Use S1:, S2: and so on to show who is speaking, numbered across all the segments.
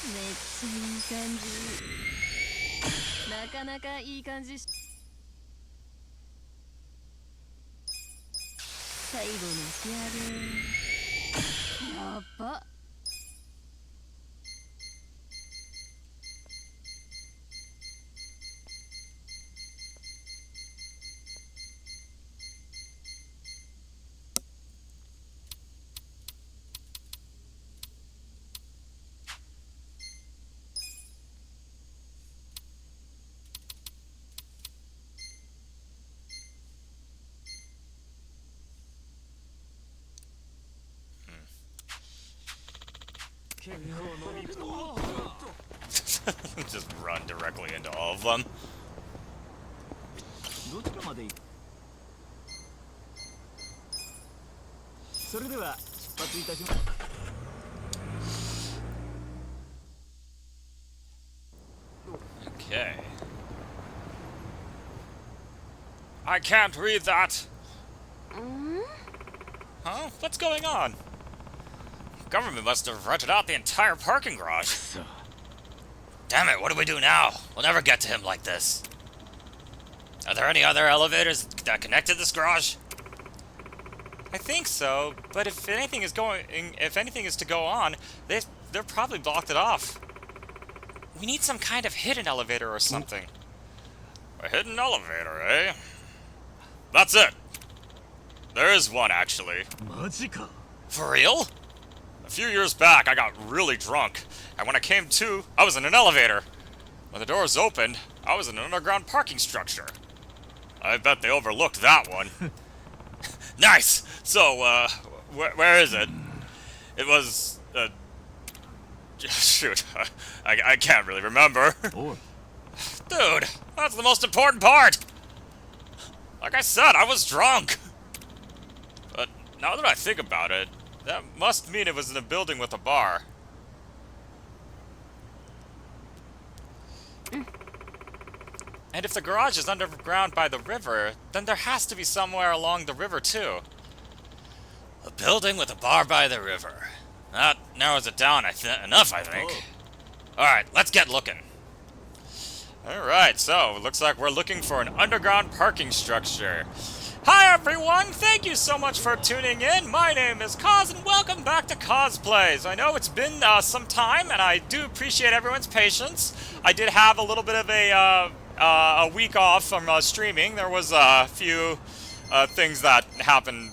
S1: めっちゃいい感じ。なかなかいい感じ。最後の仕上げ。やば。
S2: Just run directly into all of them. Okay. I can't read that. Huh? What's going on? Government must have rented out the entire parking garage. Damn it, what do we do now? We'll never get to him like this. Are there any other elevators that connect to this garage? I think so, but if anything is to go on, they're probably blocked it off. We need some kind of hidden elevator or something. A hidden elevator, eh? That's it. There is one, actually. For real? A few years back, I got really drunk, and when I came to, I was in an elevator. When the doors opened, I was in an underground parking structure. I bet they overlooked that one. Nice! So, where is it? It was, shoot, I can't really remember. Dude, that's the most important part! Like I said, I was drunk! But now that I think about it, that must mean it was in a building with a bar. And if the garage is underground by the river, then there has to be somewhere along the river too. A building with a bar by the river. That narrows it down enough, I think. Alright, let's get looking. Alright, so, looks like we're looking for an underground parking structure. Hi everyone, thank you so much for tuning in. My name is Kaz and welcome back to Cosplays. I know it's been some time and I do appreciate everyone's patience. I did have a little bit of a week off from streaming. There was a few things that happened,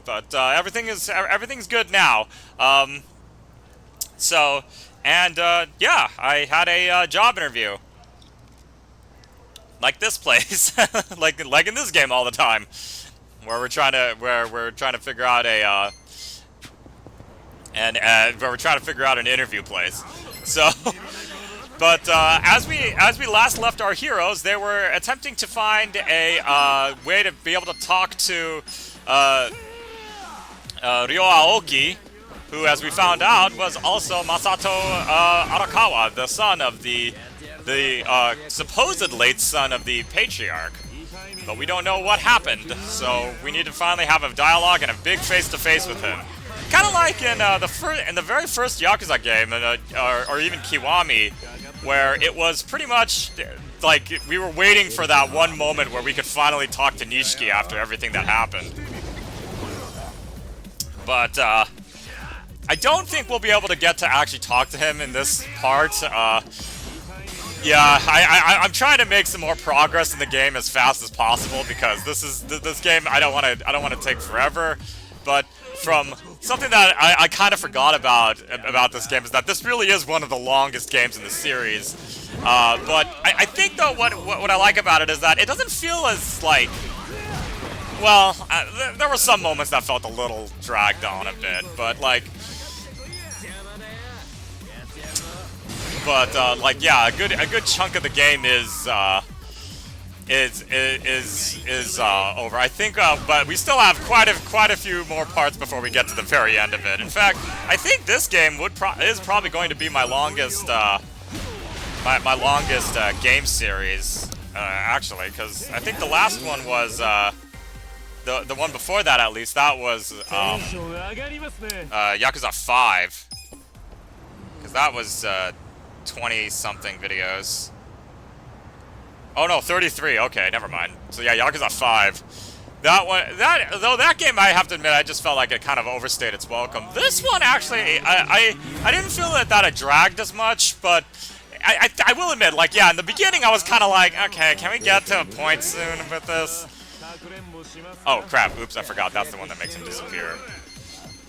S2: but everything's good now. Yeah, I had a job interview. Like this place, like in this game all the time, where we're trying to figure out an interview place. So, but as we last left our heroes, they were attempting to find a way to be able to talk to Ryo Aoki, who, as we found out, was also Masato Arakawa, the son of the supposed late son of the patriarch. But we don't know what happened, so we need to finally have a dialogue and a big face-to-face with him. Kind of like in the very first Yakuza game, or even Kiwami, where it was pretty much like we were waiting for that one moment where we could finally talk to Nishiki after everything that happened. But I don't think we'll be able to get to actually talk to him in this part. Yeah, I'm trying to make some more progress in the game as fast as possible because this game I don't want to take forever. But from something that I kind of forgot about this game is that this really is one of the longest games in the series. But I think though what I like about it is that it doesn't feel as like, well, there were some moments that felt a little dragged on a bit, but like. But like, yeah, a good chunk of the game is over. I think, but we still have quite a few more parts before we get to the very end of it. In fact, I think this game is probably going to be my longest my longest game series, actually, because I think the last one was the one before that, at least. That was Yakuza 5. Because that was 20-something videos. Oh no, 33. Okay, never mind. So yeah, Yakuza 5. That one, that game, I have to admit, I just felt like it kind of overstayed its welcome. This one, actually, I didn't feel that it dragged as much, but I will admit, like, yeah, in the beginning, I was kind of like, okay, can we get to a point soon with this? Oh, crap, oops, I forgot, that's the one that makes him disappear.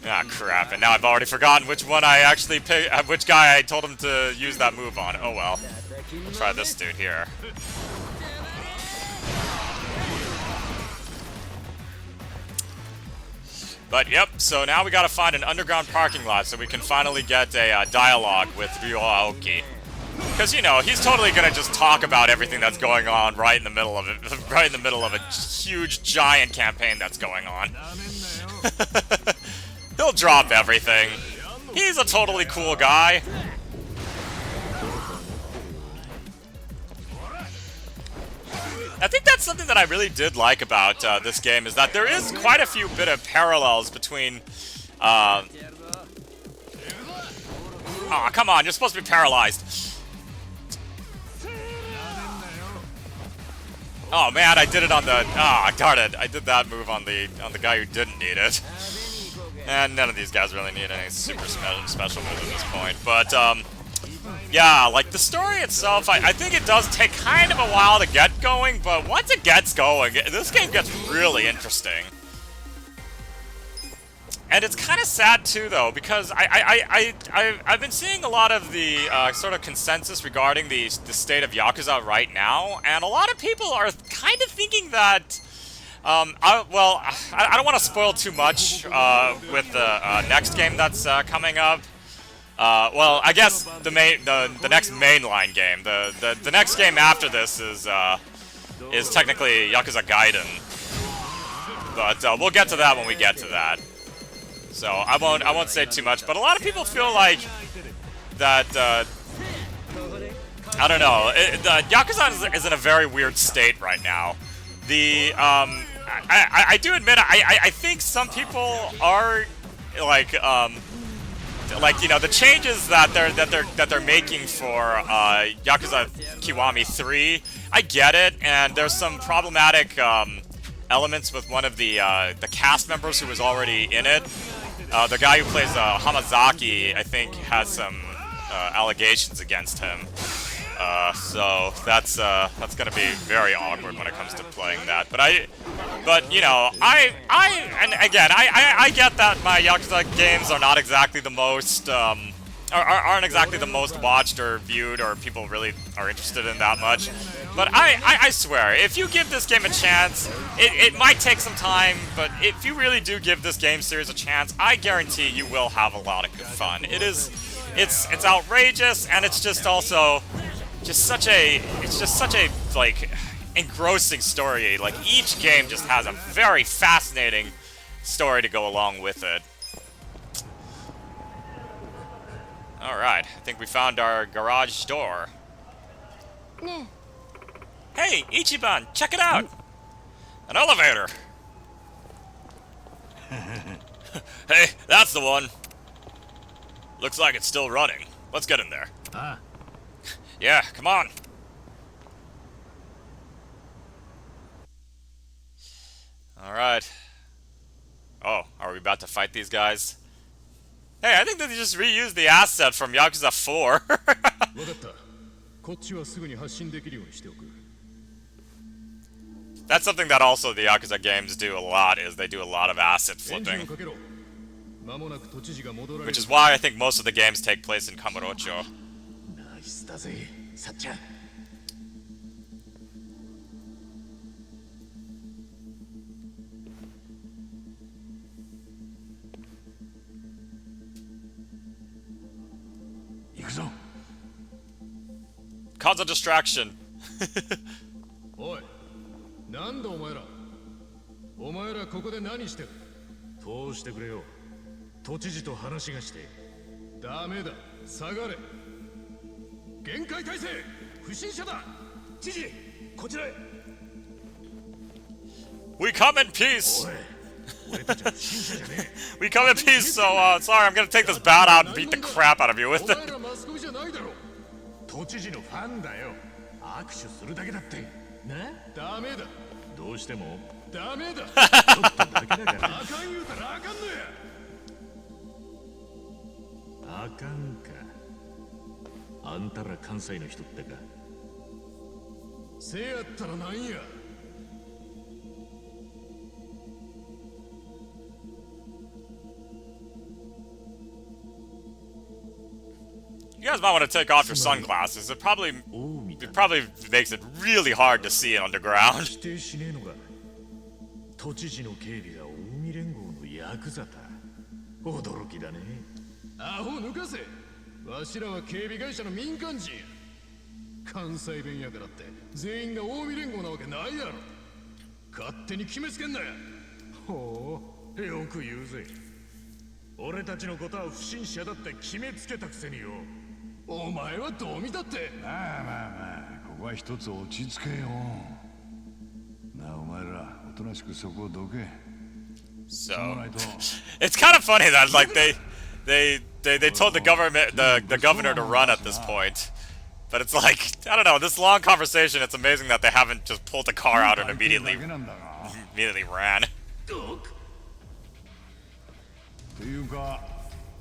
S2: Ah, crap, and now I've already forgotten which one I actually picked, which guy I told him to use that move on. Oh, well. We'll try this dude here. But yep, so now we gotta find an underground parking lot so we can finally get a dialogue with Ryo Aoki. Because, you know, he's totally gonna just talk about everything that's going on right in the middle of it, right in the middle of a huge, giant campaign that's going on. He'll drop everything. He's a totally cool guy. I think that's something that I really did like about this game, is that there is quite a few bit of parallels between... oh, come on, you're supposed to be paralyzed. Oh man, I did it on the... Ah, darn it. I did that move on the guy who didn't need it. And none of these guys really need any super special moves at this point. But, yeah, like, the story itself, I think it does take kind of a while to get going, but once it gets going, this game gets really interesting. And it's kind of sad, too, though, because I've been seeing a lot of the sort of consensus regarding the state of Yakuza right now, and a lot of people are kind of thinking that... I don't want to spoil too much with the next game that's coming up. Well, I guess the next mainline game. The next game after this is technically Yakuza Gaiden, but we'll get to that when we get to that. So I won't say too much. But a lot of people feel like that. I don't know. Yakuza is in a very weird state right now. I do admit I think some people are like you know, the changes that they're making for Yakuza Kiwami 3, I get it, and there's some problematic elements with one of the cast members who was already in it. The guy who plays Hamazaki, I think, has some allegations against him. So that's gonna be very awkward when it comes to playing that. But you know, and again, I get that my Yakuza games are not exactly the most, aren't exactly the most watched or viewed, or people really are interested in that much. But I swear, if you give this game a chance, it might take some time, but if you really do give this game series a chance, I guarantee you will have a lot of good fun. It's outrageous, and it's just also just such a like engrossing story. Like, each game just has a very fascinating story to go along with it. Alright, I think we found our garage door. Hey, Ichiban, check it out! An elevator! Hey, that's the one! Looks like it's still running. Let's get in there. Yeah, come on. Alright. Oh, are we about to fight these guys? Hey, I think that they just reused the asset from Yakuza 4. That's something that also the Yakuza games do a lot, is they do a lot of asset flipping. Which is why I think most of the games take place in Kamurocho. Cause a distraction. We come in peace. We come in peace, so sorry, I'm gonna take this bat out and beat the crap out of you with it.
S3: ゃないだろ。都知事のファンだよ。握手するだけだってな。ダメだ。どうしてもダメだ。ちょっとだけだから。あかん言うたらあかんのや。あかんか。あんたら関西の人ってか。せやったらなんや。
S2: You guys might want to take off your sunglasses. It probably makes it really hard to see it underground.
S3: 否定しねえのが都知事の警備が近江連合のヤクザだ。驚きだね。アホ抜かせ。わしらは警備会社の民間人や。関西弁やからって全員が近江連合なわけないやろ。勝手に決めつけんなや。ほう、よく言うぜ。俺たちのことは不審者だって決めつけたくせによ。お前はどう見たって。まあまあまあ、ここは一つ落ち着けよ。なあお前ら、おとなしくそこをどけ。
S2: So it's kind of funny that like they told the governor to run at this point, but it's like I don't know, this long conversation. It's amazing that they haven't just pulled the car out and immediately ran.
S3: というか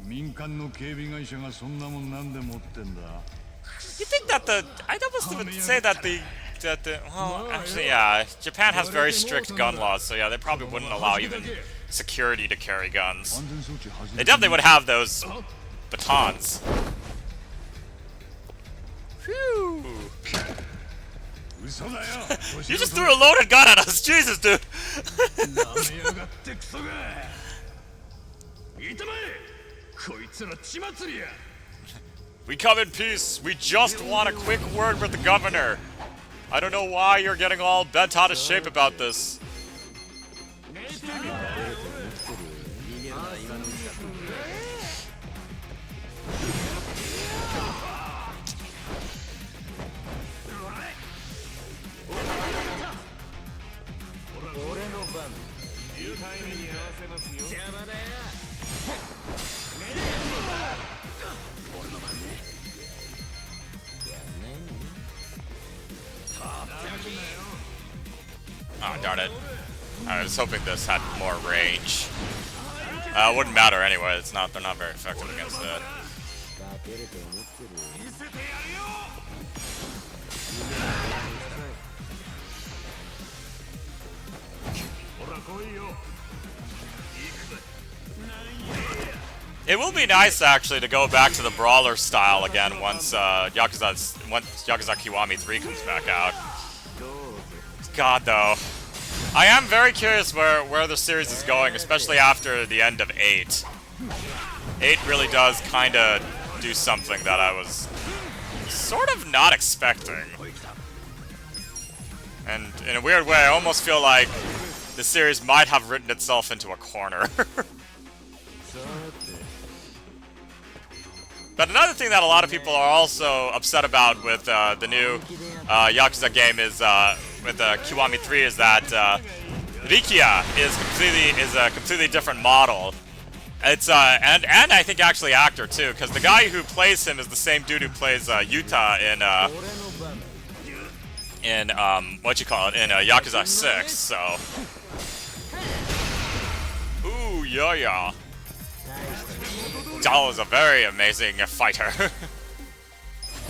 S3: 民間の警備会社がそんなもんなんで持ってんだ。
S2: You think that I'd almost would say that well, actually, yeah, Japan has very strict gun laws, so yeah, they probably wouldn't allow even security to carry guns. They definitely would have those batons. Phew. You just threw a loaded gun at us, Jesus, dude. We come in peace. We just want a quick word with the governor. I don't know why you're getting all bent out of shape about this. Oh, darn it. I was hoping this had more range. It wouldn't matter anyway, they're not very effective against it. It will be nice actually to go back to the brawler style again once Yakuza Kiwami 3 comes back out. God, though, I am very curious where the series is going, especially after the end of 8. 8 really does kind of do something that I was sort of not expecting. And in a weird way, I almost feel like the series might have written itself into a corner. But another thing that a lot of people are also upset about with the new Yakuza game is with Kiwami 3 is that Rikiya is a completely different model. It's and I think actually actor too, because the guy who plays him is the same dude who plays Yuta in what you call it in Yakuza 6. So, ooh yeah. Dal is a very amazing fighter.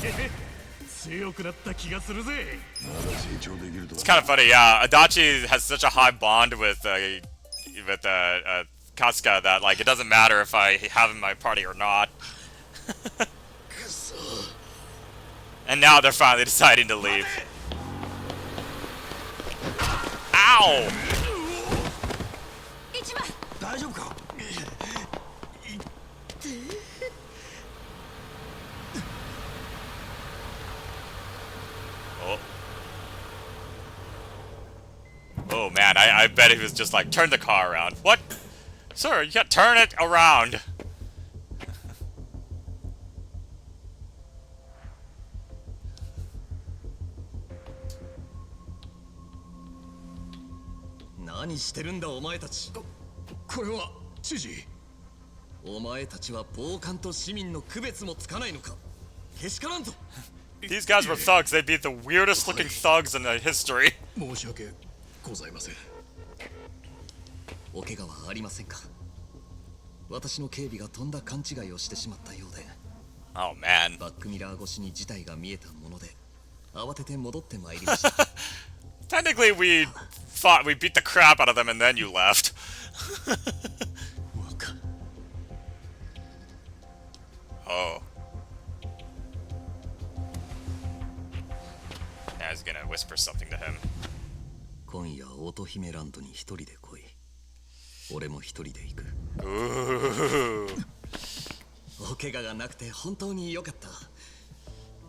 S2: It's kind of funny, yeah. Adachi has such a high bond with Kasuga that like it doesn't matter if I have him in my party or not. And now they're finally deciding to leave. Ow! Oh man, I bet he was just like, turn the car around. What? Sir, you gotta turn it around. These guys were thugs. They'd be the weirdest looking thugs in the history.
S3: 申し訳ございません。
S4: お怪我はありませんか。私の警備がとんだ勘違いをしてしまったようで。
S2: Oh man.
S4: バックミラー越しに事態が見えたもので、慌てて戻ってまいりました。
S2: Technically, we thought we beat the crap out of them and then you left. Oh. Now he's gonna whisper something to him.
S4: 今夜乙姫ランドに一人で来い。俺も一人で行く。
S2: Ooh.
S4: お怪我がなくて本当に良かった。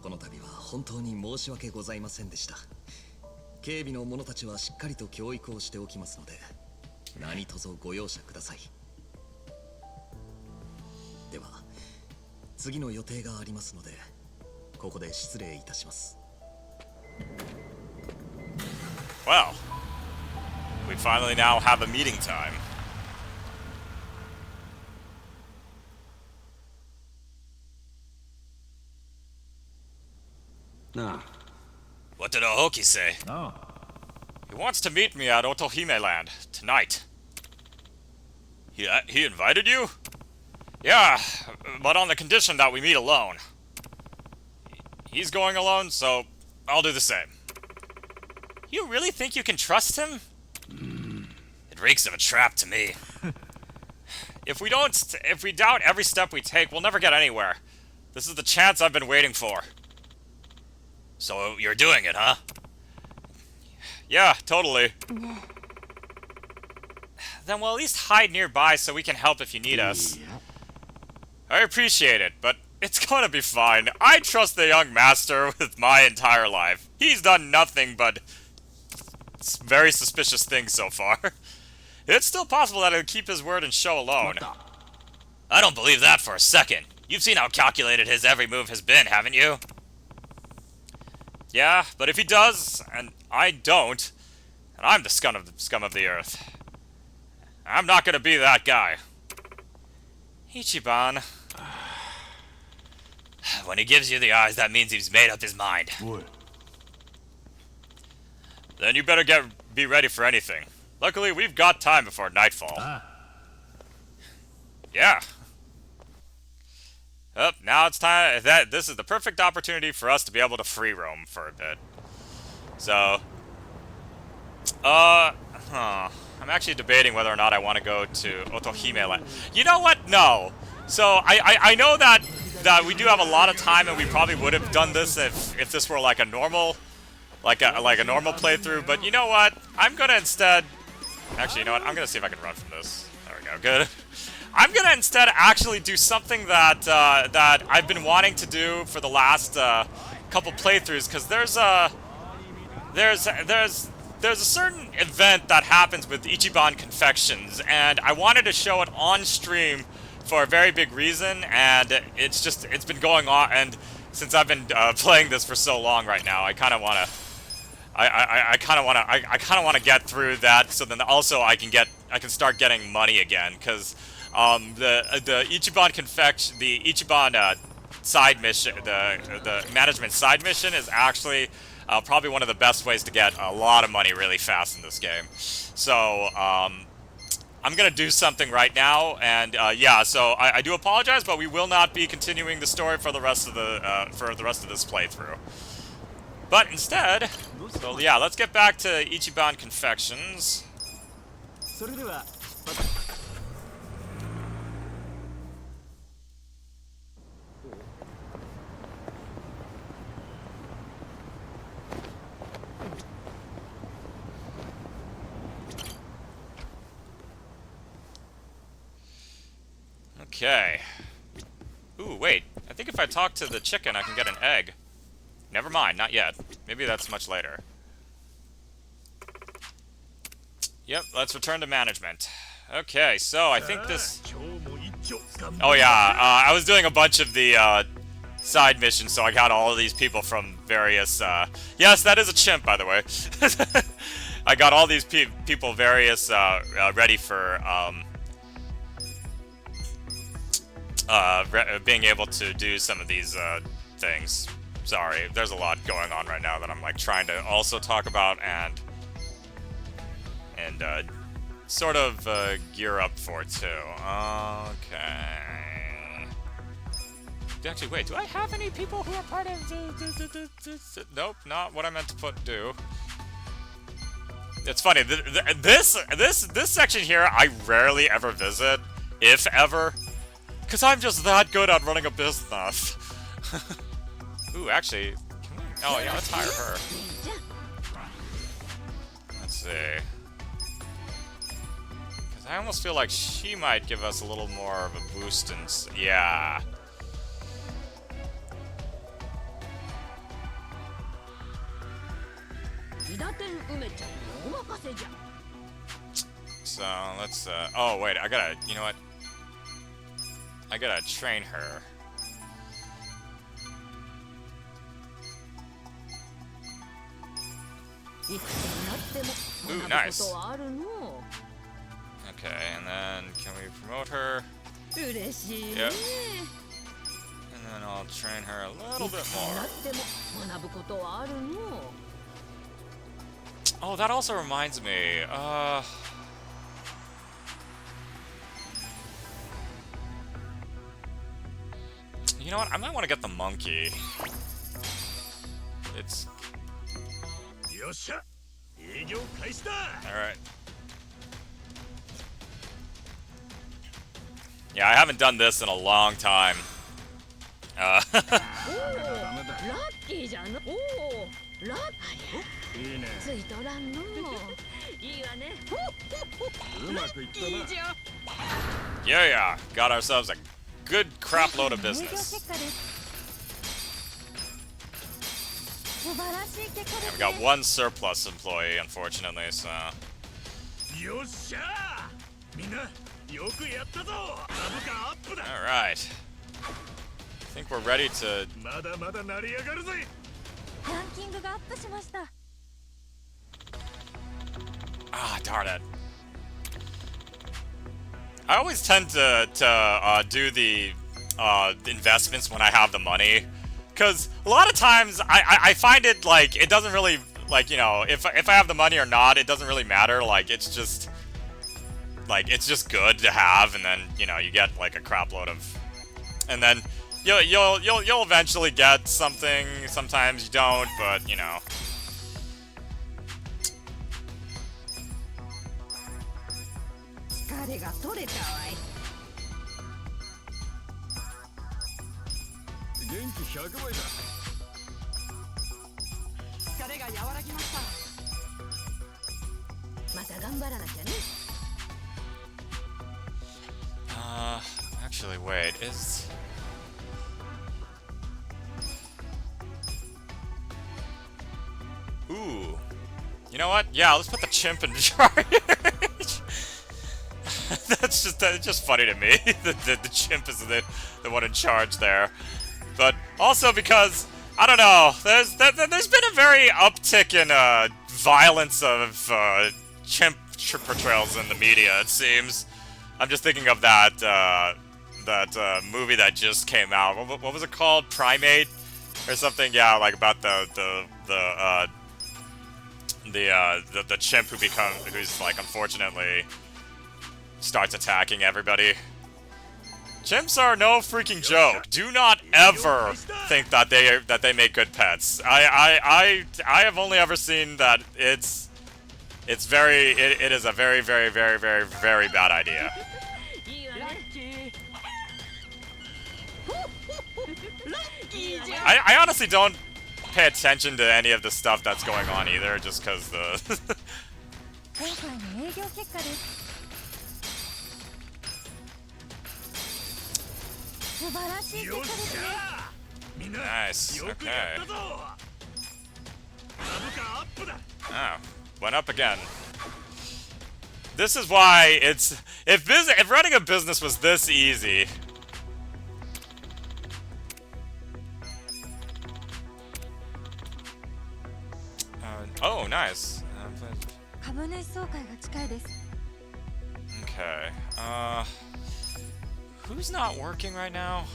S4: この度は本当に申し訳ございませんでした。警備の者たちはしっかりと教育をしておきますので、何卒ご容赦ください。では、次の予定がありますので、ここで失礼いたします。
S2: Well, we finally now have a meeting time. What did Aoki say?
S3: Oh.
S2: He wants to meet me at Otohime Land tonight. He invited you? Yeah, but on the condition that we meet alone. He's going alone, so I'll do the same. You really think you can trust him? It reeks of a trap to me. If we doubt every step we take, we'll never get anywhere. This is the chance I've been waiting for. So you're doing it, huh? Yeah, totally. Then we'll at least hide nearby so we can help if you need us. I appreciate it, but it's gonna be fine. I trust the young master with my entire life. He's done nothing but very suspicious things so far. It's still possible that he'll keep his word and show alone. I don't believe that for a second. You've seen how calculated his every move has been, haven't you? Yeah, but if he does, and I don't, and I'm the scum of the earth, I'm not gonna be that guy. Ichiban. When he gives you the eyes, that means he's made up his mind.
S3: What?
S2: Then you better be ready for anything. Luckily, we've got time before nightfall. Yeah. Now it's time. This is the perfect opportunity for us to be able to free roam for a bit. So, I'm actually debating whether or not I want to go to Otohime Land. You know what? No. So I know that we do have a lot of time, and we probably would have done this if this were like a normal, like a normal playthrough. But you know what? I'm gonna instead. Actually, you know what? I'm gonna see if I can run from this. There we go. Good. I'm gonna instead actually do something that that I've been wanting to do for the last couple playthroughs, because there's a certain event that happens with Ichiban Confections, and I wanted to show it on stream for a very big reason, and it's been going on, and since I've been playing this for so long right now, I kind of want to. I kind of want to get through that, so then also I can start getting money again, because the Ichiban Confection, the Ichiban side mission, the management side mission is actually probably one of the best ways to get a lot of money really fast in this game. So I'm gonna do something right now, and yeah, so I do apologize, but we will not be continuing the story for the rest of this playthrough. But instead, so yeah, let's get back to Ichiban Confections. Okay. Ooh, wait. I think if I talk to the chicken, I can get an egg. Never mind, not yet. Maybe that's much later. Yep, let's return to management. Okay, so I think this... Oh yeah, I was doing a bunch of the side missions, so I got all of these people from various... Yes, that is a chimp, by the way. I got all these people various ready for... being able to do some of these things. Sorry, there's a lot going on right now that I'm like trying to also talk about and sort of gear up for too. Okay. Actually, wait, do I have any people who are part of the nope, not what I meant to do. It's funny, this section here I rarely ever visit, if ever, because I'm just that good at running a business. Ooh, actually, oh yeah, let's hire her. Let's see. Because I almost feel like she might give us a little more of a boost and yeah. So, let's, oh, wait, I gotta, you know what? I gotta train her. Ooh, nice. Okay, and then, can we promote her? Yep. And then I'll train her a little bit more. Oh, that also reminds me, you know what? I might want to get the monkey. It's... Alright. Yeah, I haven't done this in a long time. Yeah, got ourselves a good crap load of business. And we got one surplus employee, unfortunately, so... Alright. I think we're ready to... Ah, darn it. I always tend to do the investments when I have the money. Because a lot of times I find it like it doesn't really, like, you know, if I have the money or not, it doesn't really matter. Like, it's just good to have, and then, you know, you get like a crap load of, and then you'll eventually get something. Sometimes you don't, but you know. Actually, wait, is... Ooh. You know what? Yeah, let's put the chimp in charge. That's just funny to me. the chimp is the one in charge there. But also because, I don't know, there's been a very uptick in violence of chimp portrayals in the media, it seems. I'm just thinking of that movie that just came out. What was it called? Primate or something? Yeah, like about the chimp who's like unfortunately starts attacking everybody. Chimps are no freaking joke. Do not ever think that they make good pets. I have only ever seen that it is a very bad idea. I honestly don't pay attention to any of the stuff that's going on either, just because the Nice, okay. Oh, went up again. This is why it's... If running a business was this easy... oh, nice. Okay, who's not working right now?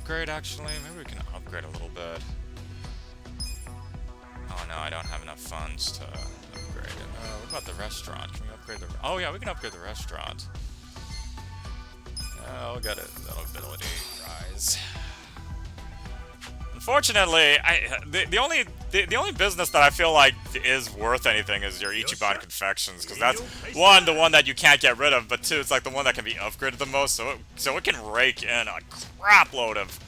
S2: upgrade, actually? Maybe we can upgrade a little bit. Oh no, I don't have enough funds to upgrade it. What about the restaurant? Can we upgrade the... Oh yeah, we can upgrade the restaurant. I'll get a little ability rise. Unfortunately, the only business that I feel like is worth anything is your Ichiban Confections, because that's one, the one that you can't get rid of, but two, it's like the one that can be upgraded the most, so it can rake in a crap load of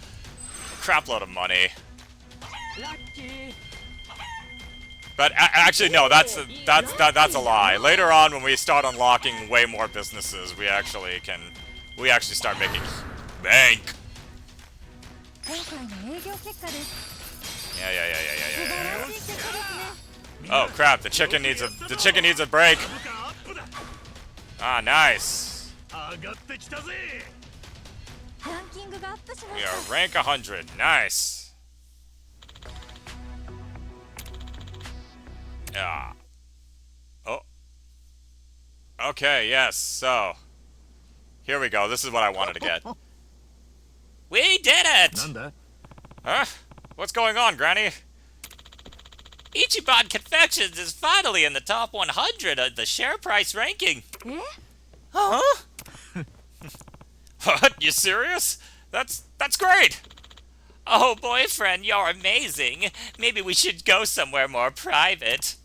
S2: money. But actually, no, that's a lie. Later on, when we start unlocking way more businesses, we actually start making bank. Yeah. Oh crap! The chicken needs a break. Ah, nice. We are rank 100. Nice. Yeah. Oh. Okay. Yes. So. Here we go. This is what I wanted to get. We did it! Huh? What's going on, Granny? Ichiban Confections is finally in the top 100 of the share price ranking. Huh? What? You serious? That's great! Oh, boyfriend, you're amazing. Maybe we should go somewhere more private.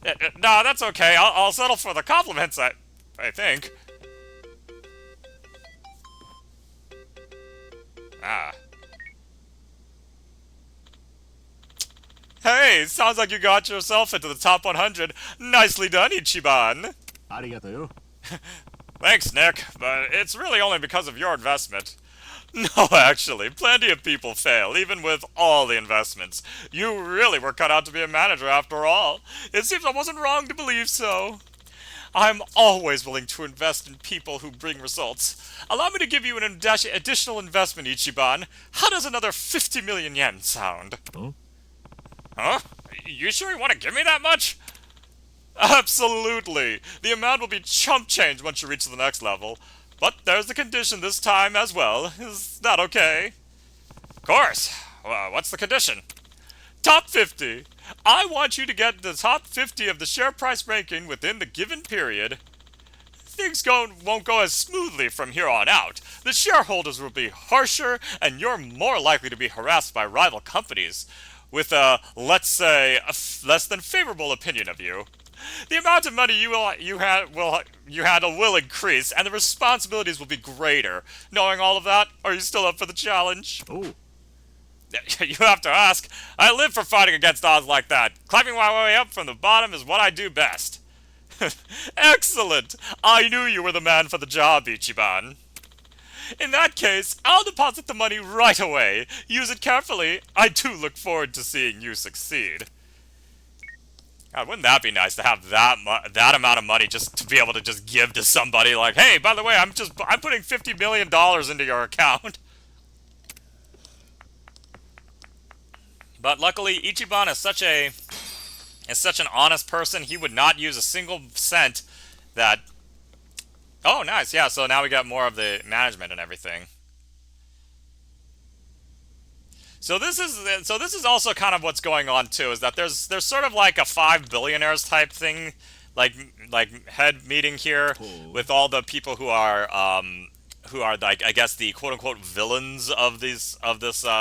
S2: No, that's okay. I'll settle for the compliments, I think. Ah. Hey, sounds like you got yourself into the top 100. Nicely done, Ichiban.
S3: Arigato.
S2: Thanks, Nick, but it's really only because of your investment. No, actually, plenty of people fail, even with all the investments. You really were cut out to be a manager after all. It seems I wasn't wrong to believe so. I'm always willing to invest in people who bring results. Allow me to give you an additional investment, Ichiban. How does another 50 million yen sound? Huh? You sure you want to give me that much? Absolutely. The amount will be chump change once you reach the next level. But there's the condition this time as well. Is that okay? Of course. Well, what's the condition? Top 50. I want you to get the top 50 of the share price ranking within the given period. Things won't go as smoothly from here on out. The shareholders will be harsher, and you're more likely to be harassed by rival companies with a, let's say, a less than favorable opinion of you. The amount of money you handle will increase, and the responsibilities will be greater. Knowing all of that, are you still up for the challenge?
S3: Oh.
S2: You have to ask. I live for fighting against odds like that. Climbing my way up from the bottom is what I do best. Excellent! I knew you were the man for the job, Ichiban. In that case, I'll deposit the money right away. Use it carefully. I do look forward to seeing you succeed. God, wouldn't that be nice to have that amount of money just to be able to just give to somebody like, hey, by the way, I'm putting $50 million into your account. But luckily, Ichiban is such an honest person, he would not use a single cent that... Oh, nice, yeah, so now we got more of the management and everything. So this is also kind of what's going on too, is that there's sort of like a 5 billionaires type thing, like head meeting here with all the people who are like, I guess, the quote unquote villains of this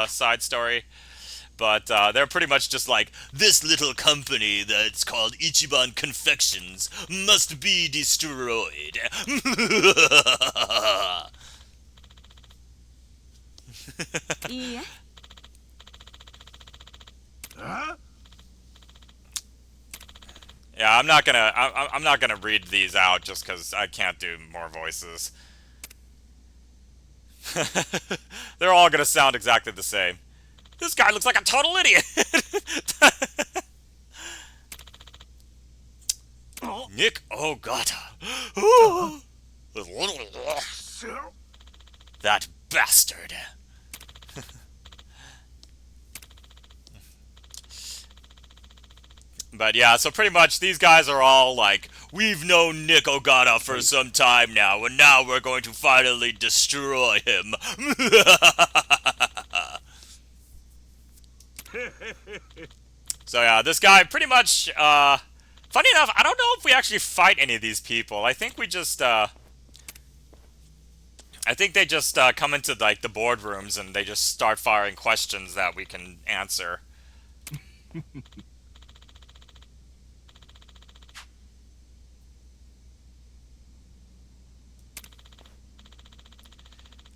S2: side story. But they're pretty much just like, this little company that's called Ichiban Confections must be destroyed.
S1: Yeah.
S2: Yeah, I'm not gonna read these out just because I can't do more voices. They're all gonna sound exactly the same. This guy looks like a total idiot! Nick Ogata. That bastard. But yeah, so pretty much these guys are all like, we've known Nick Ogata for some time now, and now we're going to finally destroy him. So yeah, this guy pretty much, funny enough, I don't know if we actually fight any of these people. I think we just, I think they just come into like the boardrooms and they just start firing questions that we can answer.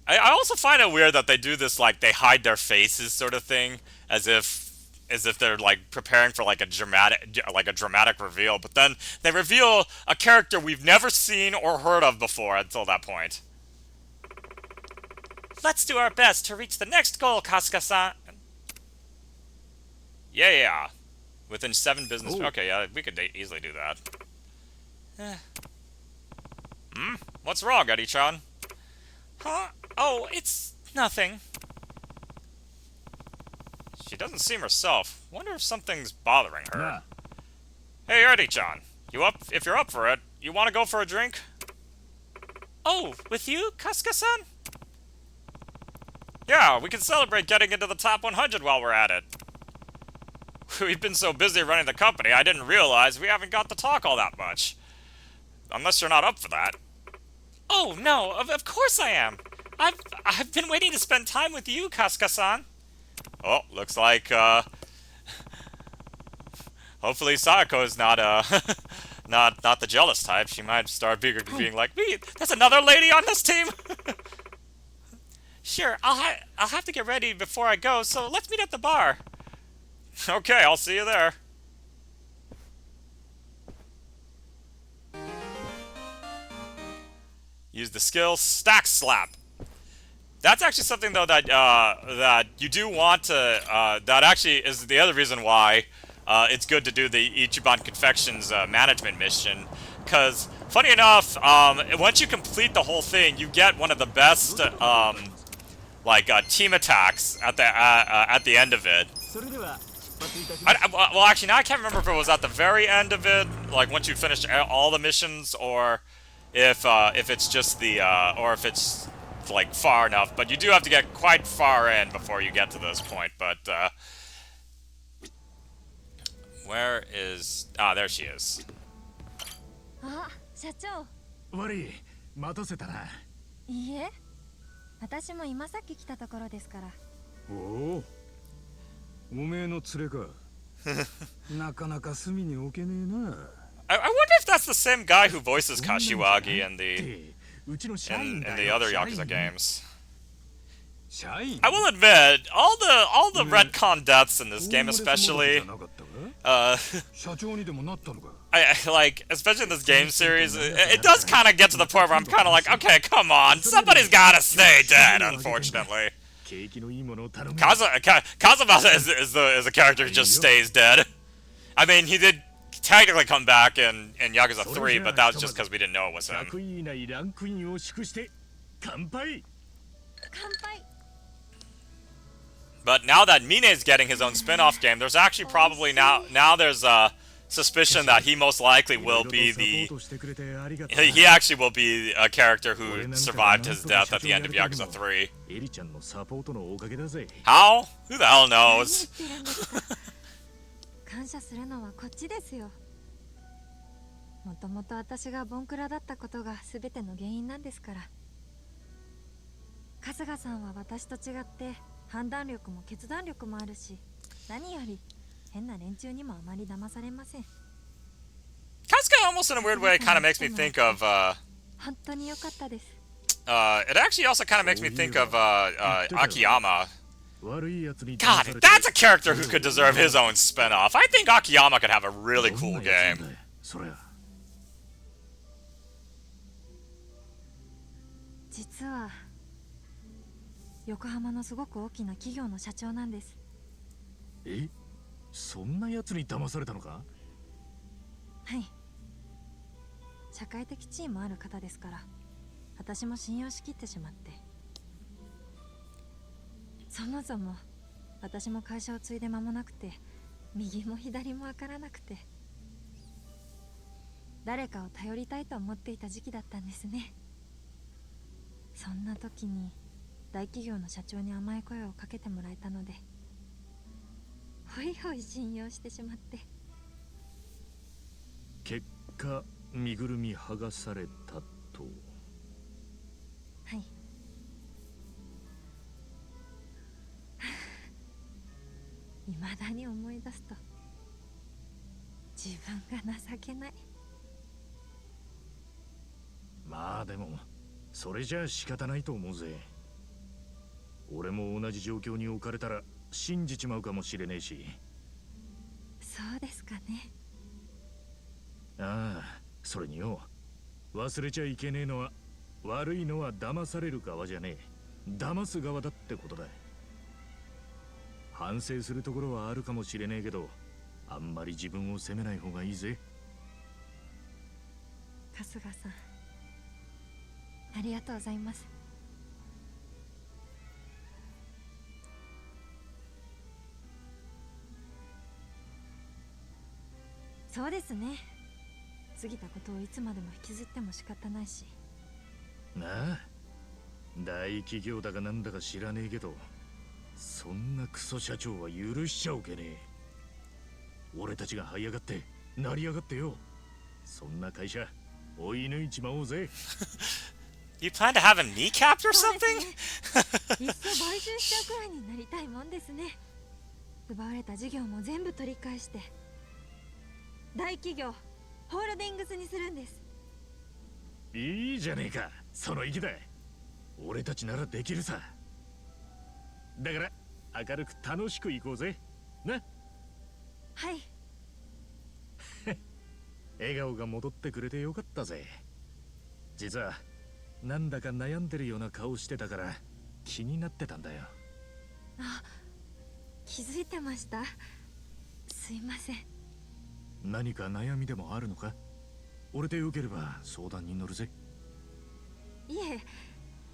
S2: I also find it weird that they do this, like, they hide their faces sort of thing, as if they're, like, preparing for, like, a dramatic reveal, but then they reveal a character we've never seen or heard of before until that point. Let's do our best to reach the next goal, Kasuga-san. Yeah. Within 7 business... Ooh. Okay, yeah, we could easily do that. What's wrong, Eddie-chan? Huh? Oh, it's nothing. She doesn't seem herself. Wonder if something's bothering her. Yeah. Hey, Eddie-chan. You up? If you're up for it, you want to go for a drink? Oh, with you, Kasuga-san? Yeah, we can celebrate getting into the top 100 while we're at it. We've been so busy running the company, I didn't realize we haven't got to talk all that much. Unless you're not up for that. Oh, no, of course I am. I've been waiting to spend time with you, Kasuga-san. Oh, looks like, hopefully Sayako's not, not the jealous type. She might start being like, me, there's another lady on this team! Sure, I'll have to get ready before I go, so let's meet at the bar. Okay, I'll see you there. Use the skill Stack Slap. That's actually something, though, that that you do want to. That actually is the other reason why it's good to do the Ichiban Confections management mission. Because, funny enough, once you complete the whole thing, you get one of the best team attacks at the end of it. Well, actually, now I can't remember if it was at the very end of it, like once you finished all the missions, or if it's just the or if it's like far enough. But you do have to get quite far in before you get to this point. But where is? Ah, there she is.
S1: Ah, 社長。
S3: 悪い、待たせたな。
S1: いいえ、私も今さっき来たところですから。
S3: おお、おめえの連れか。なかなか隅に置けねえな。
S2: I wonder if that's the same guy who voices Kashiwagi in the other Yakuza games. I will admit, all the retcon deaths in this game, especially, like, especially in this game series, it does kind of get to the point where I'm kind of like, okay, come on, somebody's gotta stay dead, unfortunately. Kazumasa is a character who just stays dead. I mean, he did technically come back in Yakuza 3, but that was just because we didn't know it was him. But now that Mine's getting his own spin-off game, there's actually probably now there's a suspicion that he most likely will be he actually will be a character who survived his death at the end of Yakuza 3. How? Who the hell knows?
S1: 感謝するのはこっちですよ。もともと私がボンクラだったことが全ての原因なんですから。春日さんは私と違って判断力も決断力もあるし、何より変な連中にもあまり騙されません。
S2: Kasuga almost in a weird way kind of makes me think of
S1: 本当に良かったです。
S2: it actually also kind of makes me think of Akiyama. God, that's a character who could deserve his own spin-off. I think Akiyama could have a really cool game.
S1: 実は横浜のすごく大きな企業の社長なんです。
S3: え、そんな奴に騙されたのか？
S1: はい。社会的地位もある方ですから、私も信用しきってしまって。そもそも私も会社を継いで間もなくて、右も左もわからなくて。誰かを頼りたいと思っていた時期だったんですね。そんな時に大企業の社長に甘い声をかけてもらえたので、ほいほい信用してしまって。
S3: 結果身ぐるみ剥がされたと。
S1: はい。未だに思い出すと自分が情けない。
S3: まあでもそれじゃ仕方ないと思うぜ。俺も同じ状況に置かれたら信じちまうかもしれねえし。
S1: そうですかね。
S3: ああ、それによ、忘れちゃいけねえのは、悪いのは騙される側じゃねえ、騙す側だってことだ。反省するところはあるかもしれねえけど、あんまり自分を責めない方がいいぜ。
S1: 春日さん、ありがとうございます。そうですね。過ぎたことをいつまでも引きずっても仕方ないし。
S3: なあ、大企業だかなんだか知らねえけど、そんなクソ社長は許しちゃおけねえ。俺たちが這い上がって成り上がってよ、そんな会社追い抜いちまおうぜ。
S2: You plan to have him kneecapped or
S1: そうで
S2: something?
S1: すね。いっそ買収しちゃうくらいになりたいもんですね。奪われた事業も全部取り返して大企業ホールディングスにするんです。
S3: いいじゃねえか、その意気だ。俺たちならできるさ。だから明るく楽しく行こうぜな。
S1: はい。
S3: 笑顔が戻ってくれてよかったぜ。実はなんだか悩んでるような顔してたから気になってたんだよ。
S1: あ、気づいてました。すいません。
S3: 何か悩みでもあるのか？俺でよければ相談に乗るぜ。
S1: いえ、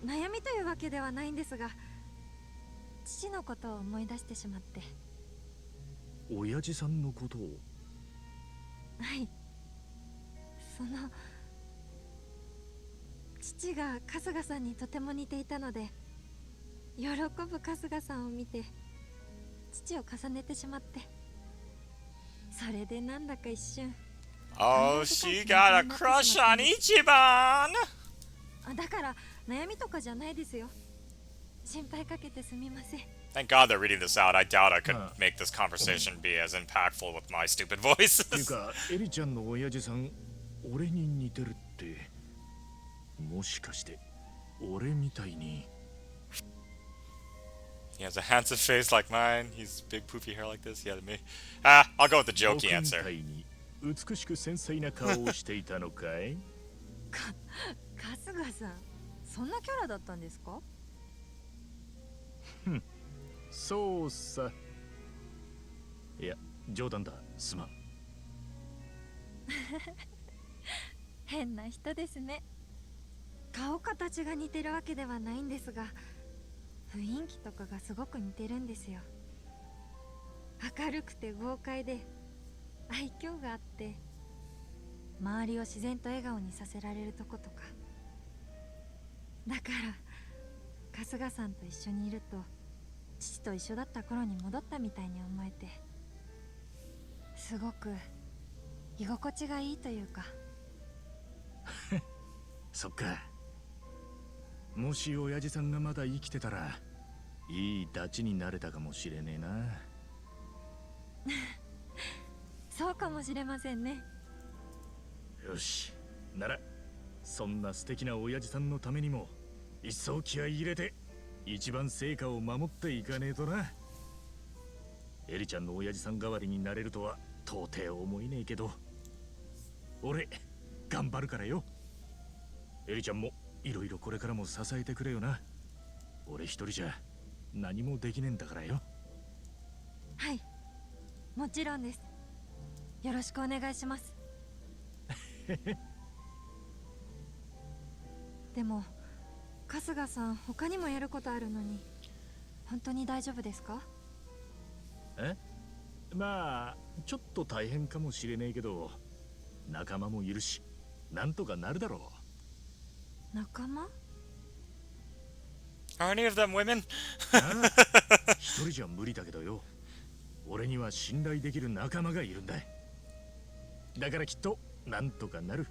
S1: 悩みというわけではないんですが、父のことを思い出してしまって。
S3: 親父さんのことを？
S1: はい。父が春日さんにとても似ていたので、喜ぶ春日さんを見て父を重ねてしまって、それでなんだか一瞬。
S2: Oh, she got a crush on Ichiban!
S1: だから悩みとかじゃないですよ。心配かけてすみません。
S2: Thank God they're reading this out. I doubt I could make this conversation be as impactful with my stupid
S3: っていう
S2: voices.
S3: かエリちゃんの親父さん俺に似てるって、もしかして俺みたいに？
S2: He has a handsome face like mine. He's big poofy hair like this. Yeah, me. I'll go with the jokey
S3: 僕み
S2: answer.
S3: たいに美しく繊細な顔をしていたのかい？
S1: 春日さん、そんなキャラだったんですか？
S3: そうさ。いや冗談だ、すまん。
S1: 変な人ですね。顔形が似てるわけではないんですが、雰囲気とかがすごく似てるんですよ。明るくて豪快で愛嬌があって、周りを自然と笑顔にさせられるとことか。だから春日さんと一緒にいると、父と一緒だった頃に戻ったみたいに思えて、すごく居心地がいいというか。
S3: そっか。もし親父さんがまだ生きてたらいいダチになれたかもしれねえな。
S1: そうかもしれませんね。
S3: よし、ならそんな素敵な親父さんのためにも一層気合い入れて一番成果を守っていかねえとな。エリちゃんの親父さん代わりになれるとは到底思えねえけど、俺頑張るからよ。エリちゃんもいろいろこれからも支えてくれよな。俺一人じゃ何もできねえんだからよ。
S1: はい、もちろんです。よろしくお願いします。でも春日さん、他にもやることあるのに本当に大丈夫ですか？
S3: まあちょっと大変かもしれねえけど、仲間もいるし、なんとかなるだろ
S1: 仲間？
S2: Are any of them women?
S3: う。一人じゃ無理だけどよ。俺には信頼できる仲間がいるんだ。だからきっとなんとかなる。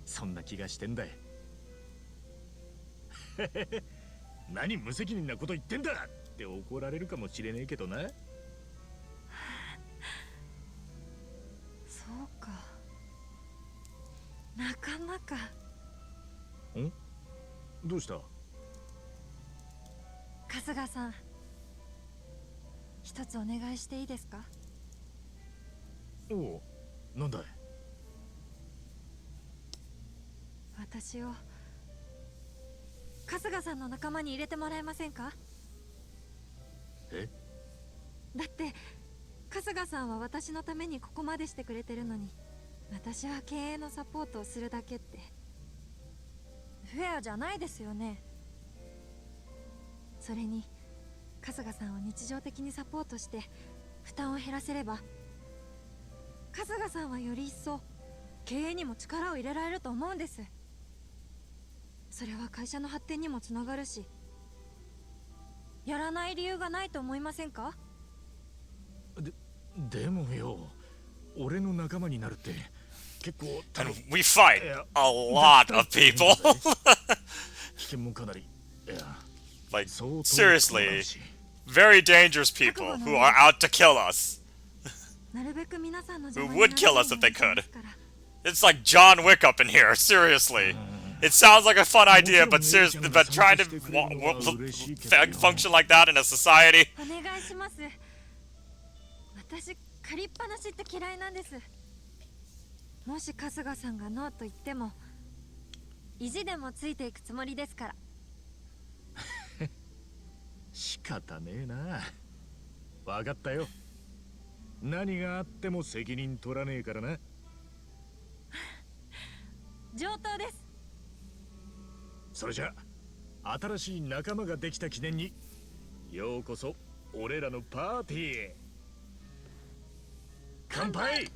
S3: そんな気がしてんだ。何無責任なこと言ってんだって怒られるかもしれねえけどな。
S1: そうか。仲間か。
S3: ん？どうした？
S1: 春日さん、一つお願いしていいですか？
S3: おお、なんだい？
S1: 私を春日さんの仲間に入れてもらえませんか？
S3: え？
S1: だって春日さんは私のためにここまでしてくれてるのに、私は経営のサポートをするだけってフェアじゃないですよね。それに春日さんを日常的にサポートして負担を減らせれば、春日さんはより一層経営にも力を入れられると思うんです。それは会社の発展にもつながるし、やらない理由がないと思いませんか？
S3: でもよ、俺の仲間になるって結構
S2: And we fight a lot of people.
S3: 危険もかなり、いや、
S2: Like,
S3: 相当
S2: seriously, very dangerous people who are out to kill us.
S1: なるべく皆さんの邪
S2: Who
S1: 魔にな
S2: would
S1: ら
S2: kill
S1: ない
S2: us
S1: よ
S2: if
S1: う
S2: they
S1: にしま
S2: could.
S1: すから
S2: It's like John Wick up in here, seriously. It sounds like a fun idea, but seriously, but trying to function like that in a society.
S1: お願いします。私借りっぱなしって嫌いなんです。もし春日さんがノーと言っても意地でもついていくつもりですから。
S3: 仕方ねえな。わかったよ。何があっても責任取らねえからな。
S1: 上等です。
S3: それじゃ新しい仲間ができた記念にようこそ俺らのパーティーへ。乾杯。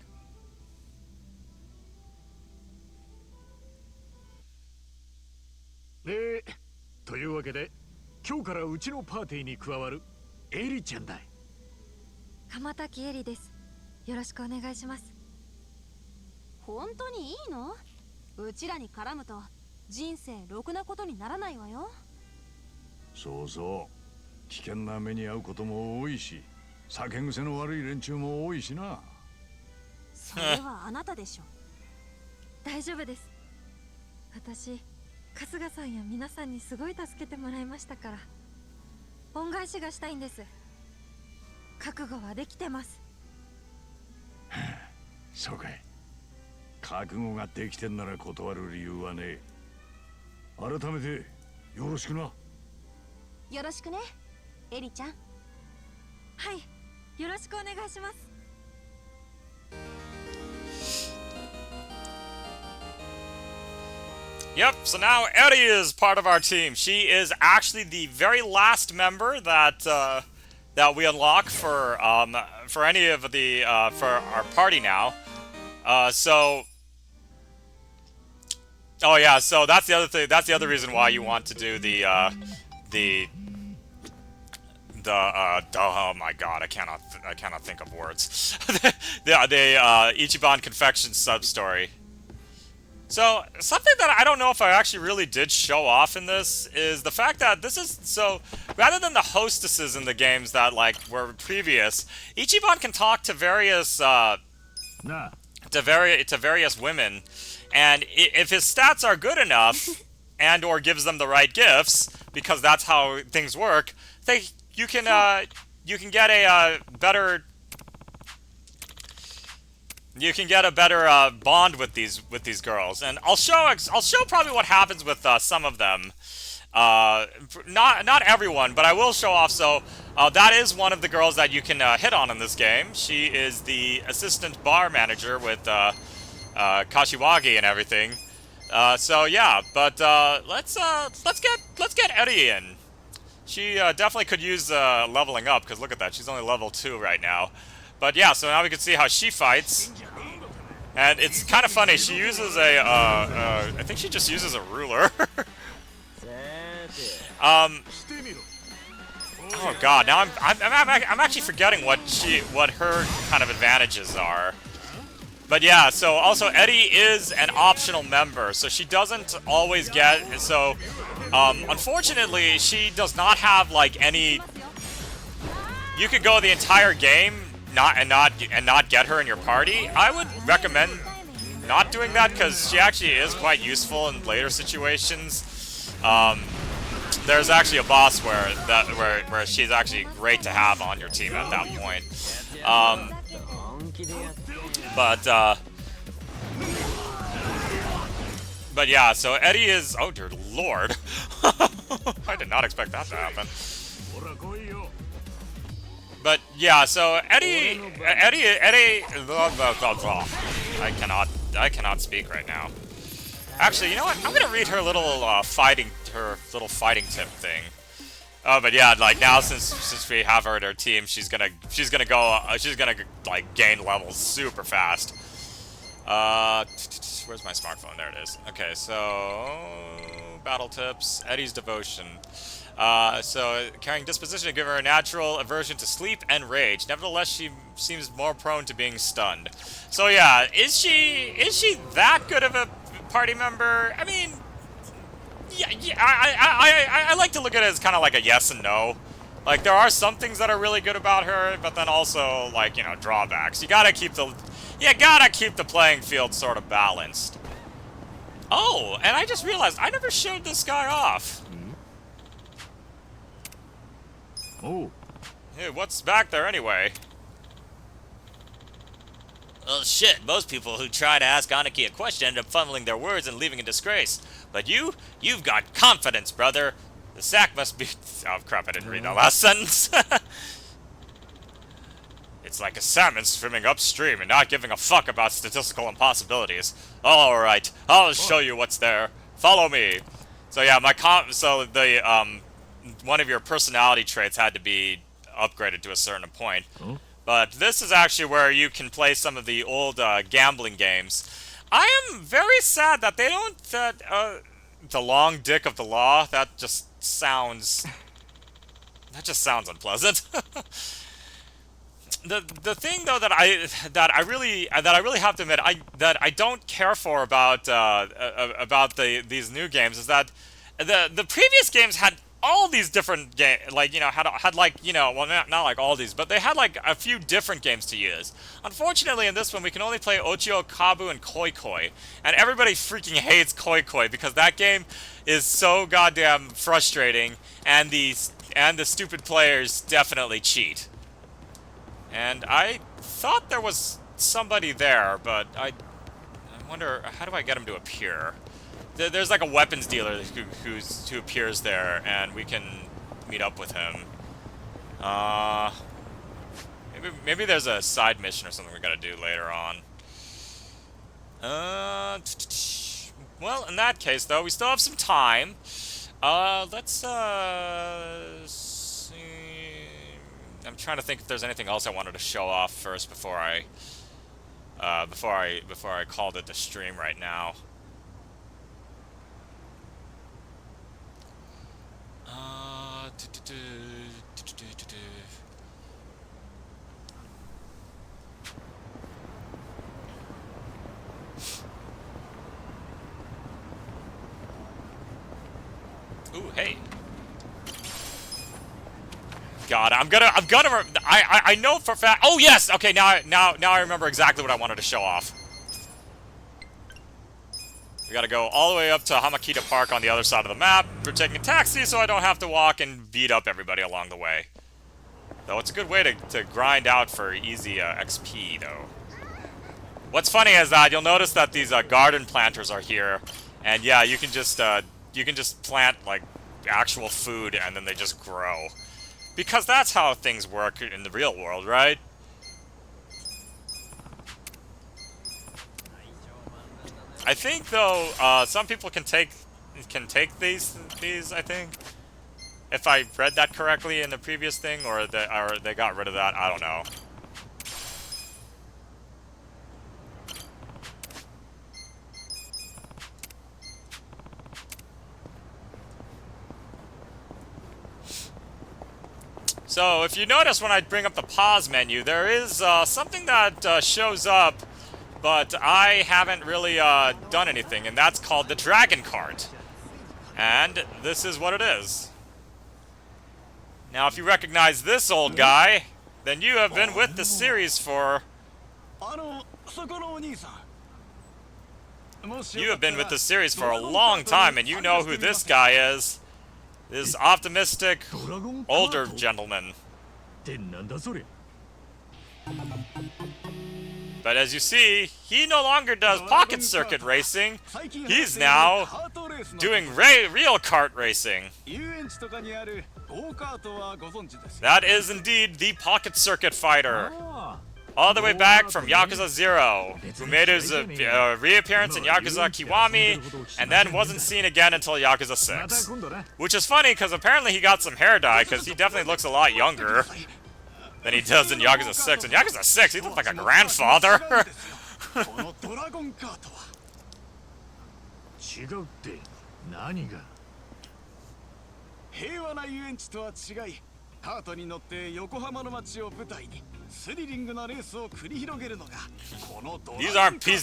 S3: というわけで今日からうちのパーティーに加わるエリちゃんだ。
S1: 鎌滝エリです。よろしくお願いします。
S5: 本当にいいの？うちらに絡むと人生ろくなことにならないわよ。
S6: そうそう、危険な目に遭うことも多いし、酒癖の悪い連中も多いしな。
S5: それはあなたでしょ。
S1: 大丈夫です。私春日さんや皆さんにすごい助けてもらいましたから、恩返しがしたいんです。覚悟はできてます。
S6: そうかい。覚悟ができてんなら断る理由はねえ。改めてよろしくな。
S5: よろしくね、エリちゃん。
S1: はい、よろしくお願いします。
S2: Yep, so now Eddie is part of our team. She is actually the very last member that that we unlock for any of the for our party now. So oh yeah, so that's the other thing. That's the other reason why you want to do the oh my god, I cannot think of words. the Ichiban Confections sub story. So, something that I don't know if I actually really did show off in this is the fact that this is, so, rather than the hostesses in the games that, like, were previous, Ichiban can talk to various, to various women, and if his stats are good enough, and or gives them the right gifts, because that's how things work, you can get a better... You can get a better bond with these girls, and I'll show probably what happens with some of them. Not everyone, but I will show off. So that is one of the girls that you can hit on in this game. She is the assistant bar manager with Kashiwagi and everything. So yeah, but let's get Eddie in. She definitely could use leveling up, because look at that, she's only level 2 right now. But yeah, so now we can see how she fights. And it's kind of funny. She uses a, I think she just uses a ruler. Oh god, now I'm actually forgetting what her kind of advantages are. But yeah, so also Eddie is an optional member, so she doesn't always get, so unfortunately she does not have like any. You could go the entire game not get her in your party. I would recommend not doing that because she actually is quite useful in later situations. There's actually a boss where she's actually great to have on your team at that point. But yeah, so Eddie is. Oh dear lord, I did not expect that to happen. But yeah, so Eddie. I cannot speak right now. Actually, you know what? I'm gonna read her little fighting tip thing. Oh, but yeah, like now since we have her in our team, she's gonna like gain levels super fast. Where's my smartphone? There it is. Okay, so battle tips. Eddie's devotion. So carrying disposition to give her a natural aversion to sleep and rage. Nevertheless, she seems more prone to being stunned. So yeah, is she that good of a party member? I mean, yeah, I like to look at it as kind of like a yes and no. Like there are some things that are really good about her, but then also like, you know, drawbacks. You gotta keep the playing field sort of balanced. Oh, and I just realized I never showed this guy off.
S6: Oh.
S2: Hey, what's back there anyway? Well, shit, most people who try to ask Aniki a question end up fumbling their words and leaving in disgrace. But you've got confidence, brother. The sack must be... Oh, crap, I didn't read that last sentence. It's like a salmon swimming upstream and not giving a fuck about statistical impossibilities. Alright, I'll show you what's there. Follow me. So yeah, one of your personality traits had to be upgraded to a certain point.
S6: Oh.
S2: But this is actually where you can play some of the old gambling games. I am very sad that they don't... the long dick of the law, that just sounds unpleasant. The thing though that I really have to admit I don't care for about these new games is that the previous games had all these different like, you know, had like, you know, well, not like all these, but they had like a few different games to use. Unfortunately, in this one we can only play Ochio, Kabu, and Koi Koi, and everybody freaking hates Koi Koi because that game is so goddamn frustrating, and the stupid players definitely cheat. And I thought there was somebody there, but I wonder, how do I get him to appear? There's like a weapons dealer who appears there, and we can meet up with him. Maybe there's a side mission or something we gotta do later on. Well, in that case, though, we still have some time. Let's see. I'm trying to think if there's anything else I wanted to show off first before I called it the stream right now. Ooh, hey. God, I know for a fact. Oh yes, okay. Now I remember exactly what I wanted to show off. We gotta go all the way up to Hamakita Park on the other side of the map. We're taking a taxi, so I don't have to walk and beat up everybody along the way. Though it's a good way to grind out for easy XP, though. What's funny is that you'll notice that these garden planters are here, and yeah, you can just plant like actual food, and then they just grow. Because that's how things work in the real world, right? I think though, some people can take these. I think, if I read that correctly in the previous thing, or they got rid of that. I don't know. So, if you notice when I bring up the pause menu, there is something that shows up, but I haven't really done anything, and that's called the Dragon Cart. And this is what it is. Now, if you recognize this old guy, then you have been with the series for... You have been with the series for a long time, and you know who this guy is. This optimistic, older gentleman. But as you see, he no longer does pocket circuit racing. He's now doing real kart racing. That is indeed the pocket circuit fighter. All the way back from Yakuza 0, who made his reappearance in Yakuza Kiwami, and then wasn't seen again until Yakuza 6. Which is funny, because apparently he got some hair dye, because he definitely looks a lot younger than he does in Yakuza 6. In Yakuza 6, he looks like a grandfather.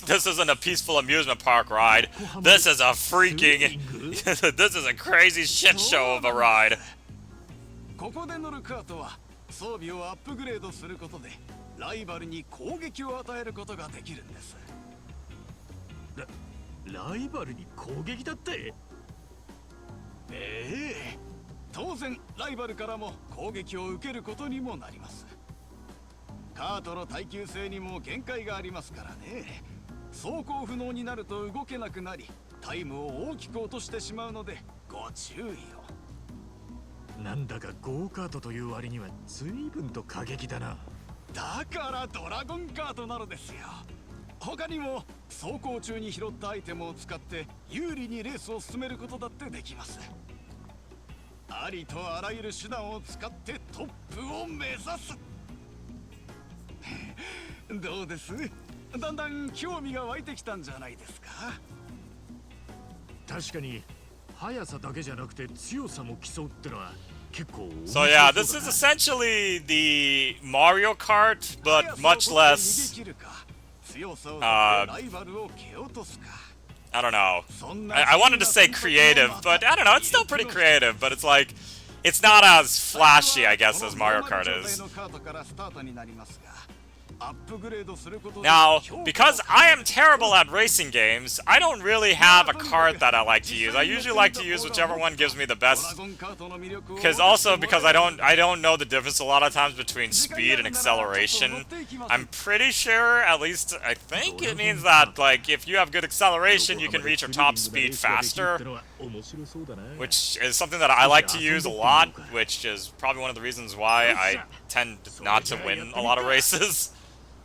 S2: This isn't a peaceful amusement park ride. This is a freaking... this is a crazy shit show of a ride. So yeah, this is essentially the Mario Kart, but much less... I don't know. I wanted to say creative, but I don't know, it's still pretty creative, but it's like... It's not as flashy, I guess, as Mario Kart is. Now, because I am terrible at racing games, I don't really have a kart that I like to use. I usually like to use whichever one gives me the best. Because I don't know the difference a lot of times between speed and acceleration. I'm pretty sure, at least I think it means that, like, if you have good acceleration, you can reach your top speed faster. Which is something that I like to use a lot, which is probably one of the reasons why I tend not to win a lot of races.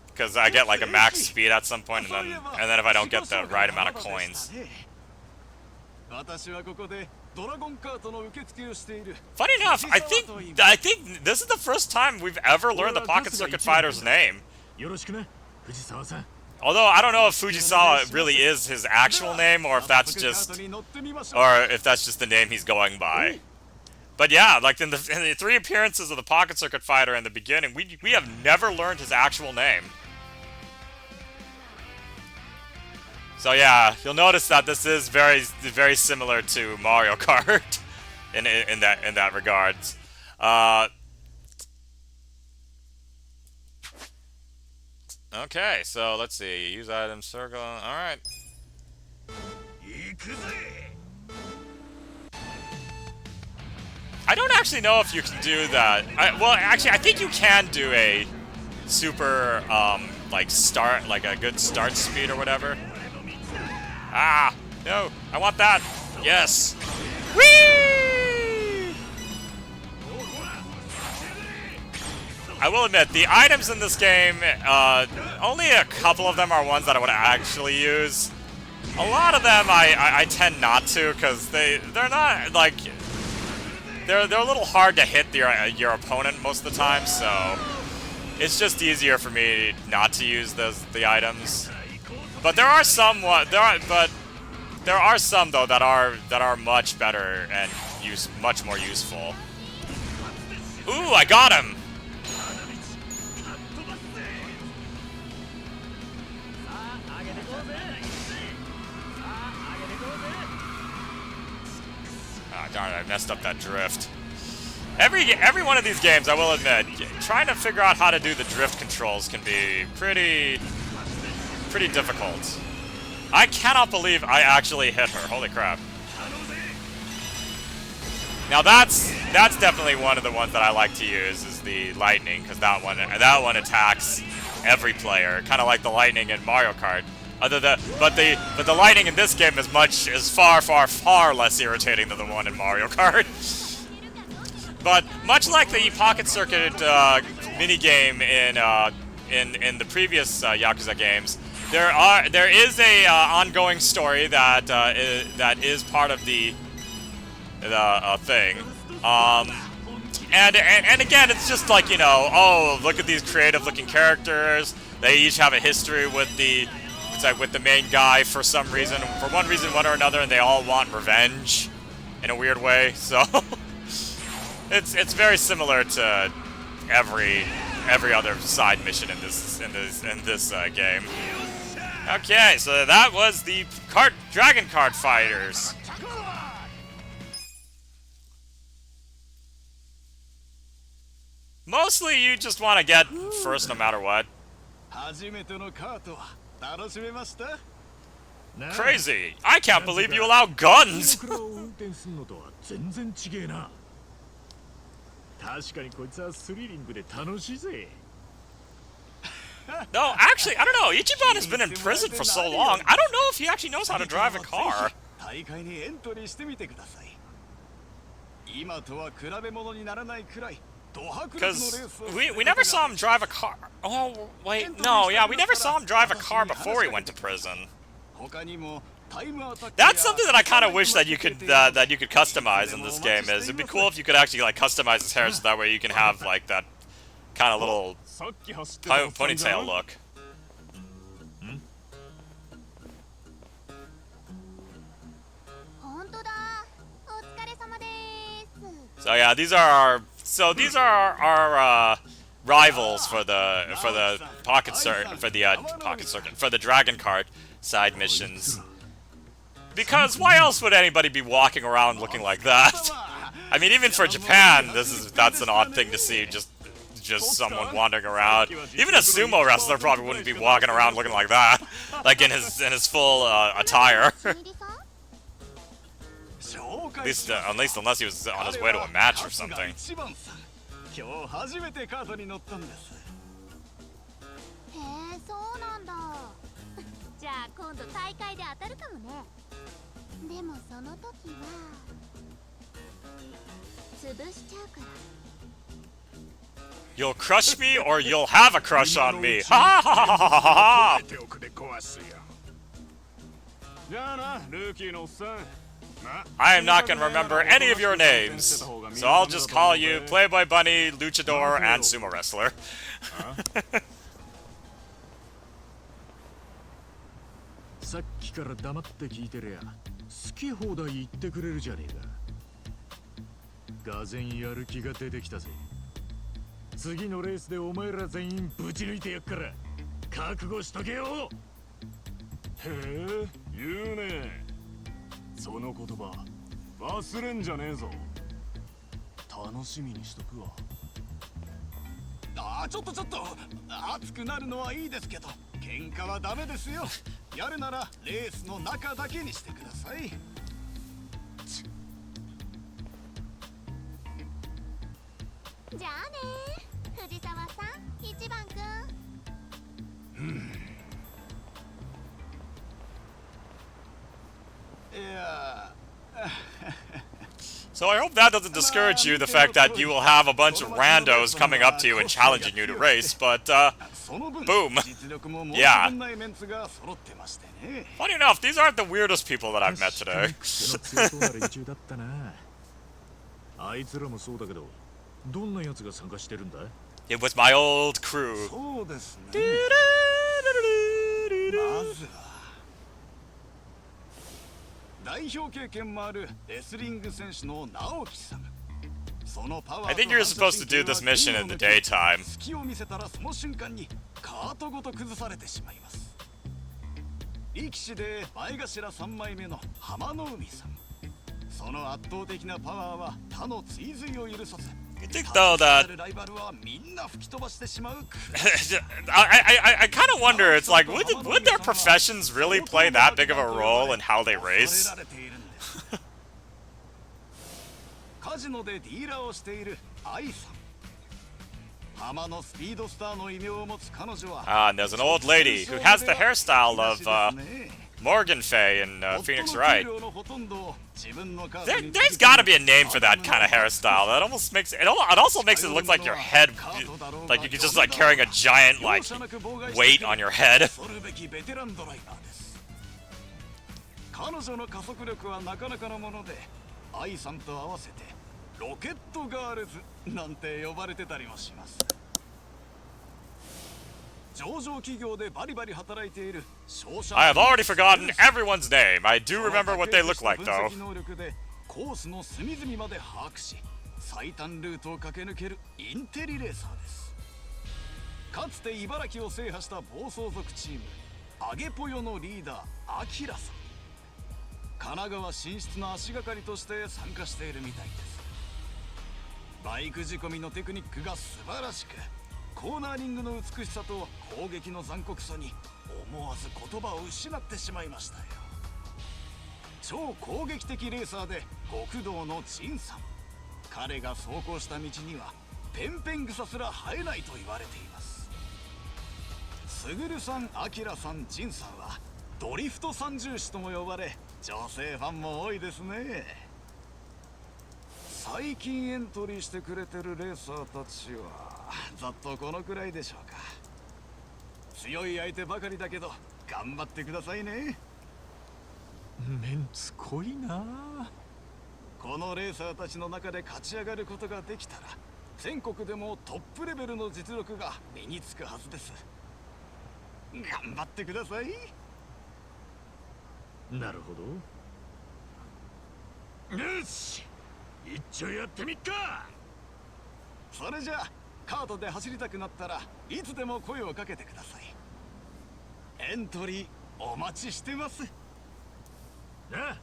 S2: Because I get like a max speed at some point, and then if I don't get the right amount of coins. Funny enough, I think this is the first time we've ever learned the Pocket Circuit Fighter's name. Although I don't know if Fujisawa really is his actual name, or if that's just the name he's going by. But yeah, like in the 3 appearances of the Pocket Circuit Fighter in the beginning, we have never learned his actual name. So yeah, you'll notice that this is very, very similar to Mario Kart in that regards. Okay, so let's see. Use item circle. All right. I don't actually know if you can do that. Well, actually, I think you can do a super like a good start speed or whatever. Ah, no, I want that. Yes. Whee! I will admit, the items in this game, only a couple of them are ones that I would actually use. A lot of them I tend not to, because they're not, like, they're a little hard to hit your opponent most of the time, so it's just easier for me not to use the items. But there are some though that are much better and much more useful. Ooh, I got him! Ah, darn it, I messed up that drift. Every one of these games, I will admit, trying to figure out how to do the drift controls can be pretty difficult. I cannot believe I actually hit her. Holy crap. Now that's definitely one of the ones that I like to use, is the lightning, because that one attacks every player, kind of like the lightning in Mario Kart. But the lightning in this game is far less irritating than the one in Mario Kart. But much like the pocket circuit minigame in the previous Yakuza games, there is a ongoing story that is part of the thing. And again, it's just like, you know, oh, look at these creative looking characters. They each have a history with the main guy for some reason, for one reason or another, and they all want revenge in a weird way. So it's very similar to every other side mission in this game. Okay, so that was the Dragon Card Fighters. Mostly, you just want to get first no matter what. Crazy! I can't believe you allow guns! No, actually, I don't know. Ichiban has been in prison for so long. I don't know if he actually knows how to drive a car. Because we never saw him drive a car. Oh, wait, no, yeah, we never saw him drive a car before he went to prison. That's something that I kind of wish that you could customize in this game. It'd be cool if you could actually like customize his hair so that way you can have like that kind of little ponytail look. So yeah, these are our rivals for the pocket circuit for the Dragon Card side missions. Because why else would anybody be walking around looking like that? I mean, even for Japan, that's an odd thing to see. Just someone wandering around. Even a sumo wrestler probably wouldn't be walking around looking like that, like in his full attire. At least unless he was on his way to a match or something. You'll crush me or you'll have a crush on me. Ha ha ha ha ha ha! I am not going to remember any of your names, so I'll just call you Playboy Bunny, Luchador, and Sumo Wrestler. So I hope that doesn't discourage you, the fact that you will have a bunch of randos coming up to you and challenging you to race, but, boom. Yeah. Funny enough, these aren't the weirdest people that I've met today. It was my old crew.
S3: 代表経験もあるレスリング選手の直樹さん。
S2: I think you're supposed to do this mission in the daytime.
S3: 隙を見せたらその瞬間にカートごと崩されてしまいます。力士で前頭3枚目の浜の海さん。その圧倒的なパワーは他の追随を許さず。
S2: You think though that I kind of wonder, it's like, would their professions really play that big of a role in how they race?
S3: カジノでディーラーをしているアイさん。浜のスピードスターの異名を持つ彼女は。
S2: Ah, and there's an old lady who has the hairstyle of Morgan Fay in Phoenix Wright. There's got to be a name for that kind of hairstyle. That almost makes it also makes it look like your head, like you're just like carrying a giant like weight on your head.
S3: 彼女の加速力はなかなかのもので、アイさんと合わせてロケットガールズなんて呼ばれてたりもします。上場企業でバリバリ働いている
S2: I have already forgotten everyone's name. I do remember what they look like, though.
S3: コースの隅々まで把握し、最短ルートを駆け抜けるインテリレーサーです。かつて茨城を制覇した暴走族チーム、アゲポヨのリーダー、アキラさん。神奈川進出の足がかりとして参加しているみたいです。バイク仕込みのテクニックが素晴らしく、コーナーリングの美しさと攻撃の残酷さに思わず言葉を失ってしまいましたよ。超攻撃的レーサーで極道のジンさん。彼が走行した道にはペンペン草すら生えないと言われています。スグルさん、アキラさん、ジンさんはドリフト三重士とも呼ばれ、女性ファンも多いですね。最近エントリーしてくれてるレーサーたちはざっとこのくらいでしょうか。強い相手ばかりだけど頑張ってくださいね。
S6: メンツ濃いな。
S3: このレーサーたちの中で勝ち上がることができたら、全国でもトップレベルの実力が身につくはずです。頑張ってください。
S6: なるほど。よし、一丁やってみっか。
S3: それじゃあカートで走りたくなったらいつでも声をかけてください。エントリーお待ちしてます。
S6: あ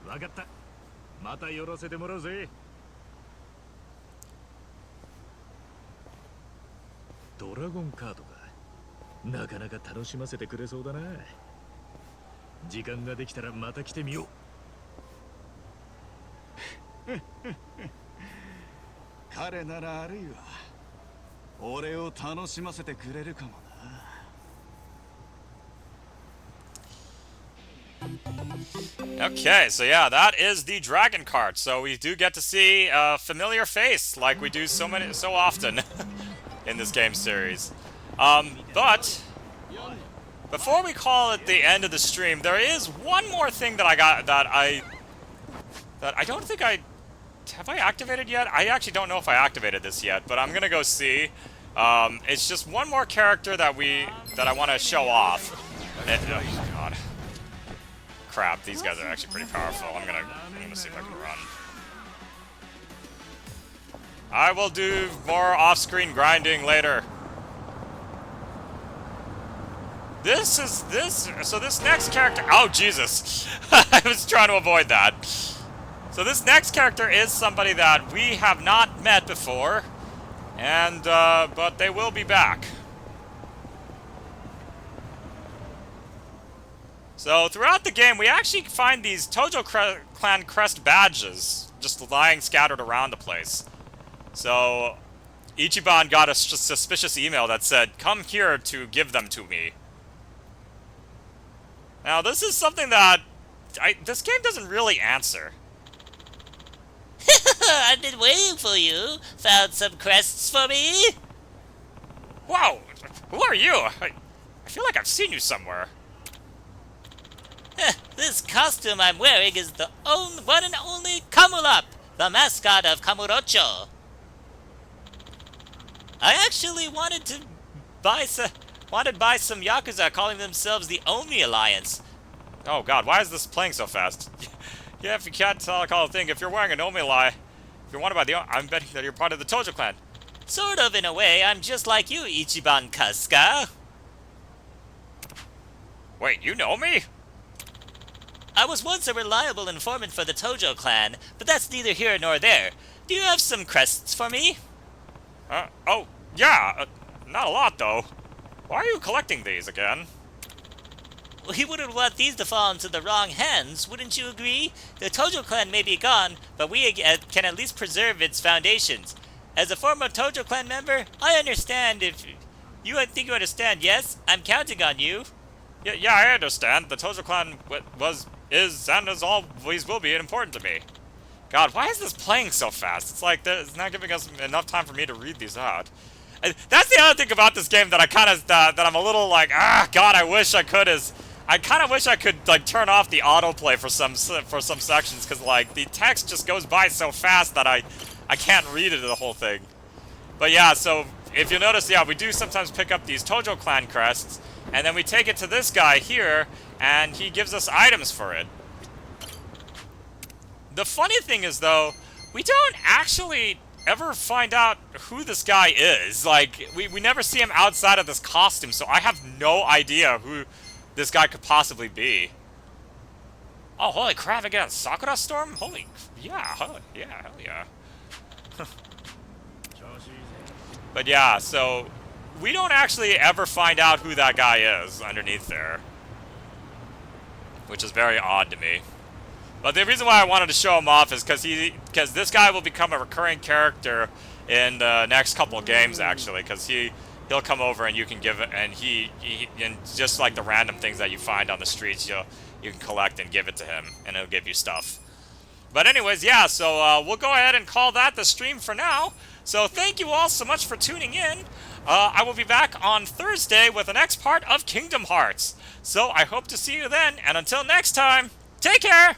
S6: あ、わかった。また寄らせてもらうぜ。ドラゴンカードか。なかなか楽しませてくれそうだな。時間ができたらまた来てみよう。
S3: 彼ならあるいは俺を楽しませてくれるかもな。
S2: Okay, so yeah, that is the dragon cart. So we do get to see a familiar face, like we do so often in this game series. But before we call it the end of the stream, there is one more thing that I got that I don't think have I activated yet? I actually don't know if I activated this yet, but I'm gonna go see. It's just one more character that I want to show off. Oh god. Crap, these guys are actually pretty powerful. I'm gonna see if I can run. I will do more off-screen grinding later. So this next character, oh Jesus, I was trying to avoid that. So this next character is somebody that we have not met before, and but they will be back. So throughout the game, we actually find these Tojo Clan crest badges just lying scattered around the place. So Ichiban got a suspicious email that said, "Come here to give them to me." Now this is something that this game doesn't really answer.
S7: I've been waiting for you. Found some crests for me?
S2: Wow, who are you? I feel like I've seen you somewhere.
S7: This costume I'm wearing is the one and only Kamulap, the mascot of Kamurocho. I actually wanted to buy some Yakuza calling themselves the Omni Alliance.
S2: Oh god, why is this playing so fast? Yeah, if you can't call a thing, if you're wearing an Omni you're wanted by the... I'm betting that you're part of the Tojo clan.
S7: Sort of, in a way. I'm just like you, Ichiban Kasuga.
S2: Wait, you know me?
S7: I was once a reliable informant for the Tojo clan, but that's neither here nor there. Do you have some crests for me?
S2: Oh, yeah. Not a lot, though. Why are you collecting these again?
S7: We wouldn't want these to fall into the wrong hands, wouldn't you agree? The Tojo clan may be gone, but we can at least preserve its foundations. As a former Tojo clan member, I understand if... I think you understand, yes? I'm counting on you.
S2: Yeah, I understand. The Tojo clan is, and as always will be, important to me. God, why is this playing so fast? It's like, it's not giving us enough time for me to read these out. That's the other thing about this game that I kind of, that I'm a little like, God, I wish I could, I kind of wish I could, like, turn off the autoplay for some sections, because, like, the text just goes by so fast that I can't read it, the whole thing. But yeah, so, if you notice, yeah, we do sometimes pick up these Tojo clan crests, and then we take it to this guy here, and he gives us items for it. The funny thing is, though, we don't actually ever find out who this guy is. Like, we never see him outside of this costume, so I have no idea who this guy could possibly be. Oh, holy crap, again, Sakura Storm? Holy, yeah, hell yeah. But yeah, so we don't actually ever find out who that guy is underneath there, which is very odd to me. But the reason why I wanted to show him off is because this guy will become a recurring character in the next couple of games, actually, because he'll come over and you can give it, and and just like the random things that you find on the streets, you can collect and give it to him, and he'll give you stuff. But anyways, yeah, so we'll go ahead and call that the stream for now. So thank you all so much for tuning in. I will be back on Thursday with the next part of Kingdom Hearts. So I hope to see you then, and until next time, take care!